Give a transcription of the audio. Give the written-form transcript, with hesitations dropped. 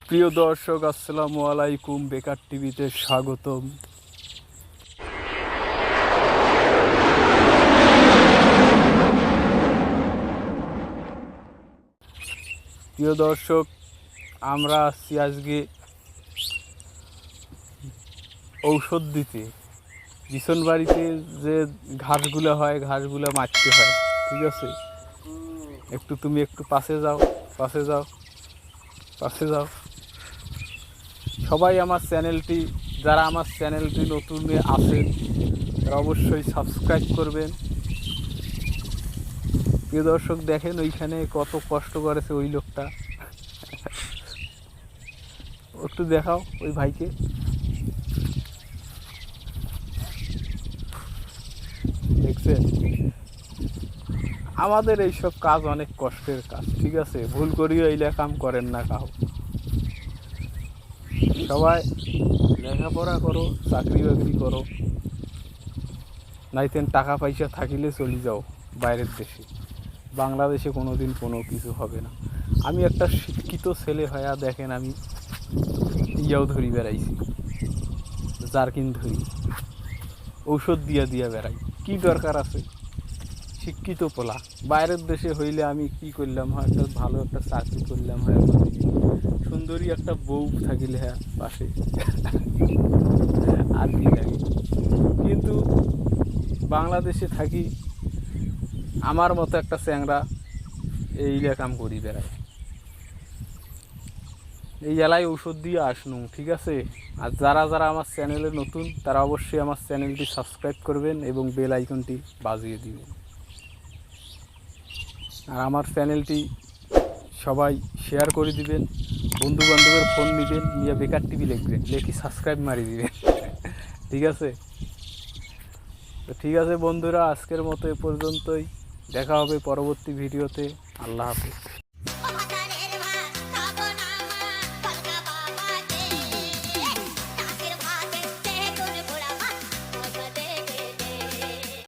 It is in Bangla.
প্রিয় দর্শক, আসসালামু আলাইকুম। বেকার টিভিতে স্বাগতম। প্রিয় দর্শক, আমরা আসছি আজকে ঔষধ দিতে। বিছন বাড়িতে যে ঘাসগুলো হয়, ঘাসগুলো মারতে হয়, ঠিক আছে? তুমি একটু পাশে যাও, পাশে যাও, পাশে যাও। সবাই আমার চ্যানেলটি, যারা আমার চ্যানেলটি নতুন আছেন তারা অবশ্যই সাবস্ক্রাইব করবেন। প্রিয় দর্শক, দেখেন ওইখানে কত কষ্ট করেছে ওই লোকটা। একটু দেখাও ওই ভাইকে। দেখছেন, আমাদের এইসব কাজ অনেক কষ্টের কাজ, ঠিক আছে? ভুল করিও এইলা কাম করেন না কাউ। সবাই লেখাপড়া করো, চাকরি বাকরি করো, নাইতেন টাকা পয়সা থাকিলে চলে যাও বাইরের দেশে। বাংলাদেশে কোনো দিন কোনো কিছু হবে না। আমি একটা শিক্ষিত ছেলে হয়ে দেখেন, আমি ইয়াও ধরি বেড়াইছি, জারকিন ধরি, ঔষধ দিয়া দিয়া বেড়াই। কি দরকার আছে? শিক্ষিত পোলা বাইরের দেশে হইলে আমি কি করলাম হয়, একটা ভালো একটা চাকরি করলাম হয়, সুন্দরী একটা বউ থাকিলে হ্যাঁ পাশে, আর কি লাগে। কিন্তু বাংলাদেশে থাকি, আমার মতো একটা চ্যাংরা এই কাম করি বেড়ায়, এই এলাকায় ঔষধ দিয়ে আসনু, ঠিক আছে? আর যারা যারা আমার চ্যানেলে নতুন তারা অবশ্যই আমার চ্যানেলটি সাবস্ক্রাইব করবেন এবং বেল আইকনটি বাজিয়ে দিবেন। আর আমার চ্যানেলটি সবাই শেয়ার করে দিবেন, বন্ধু বান্ধবের ফোন নেবেন, নিয়ে বেকার টিভি লিখবেন, লেখি সাবস্ক্রাইব মারি দিবেন। ঠিক আছে? তো ঠিক আছে বন্ধুরা, আজকের মতো এ পর্যন্তই। দেখা হবে পরবর্তী ভিডিওতে। আল্লাহ হাফেজ।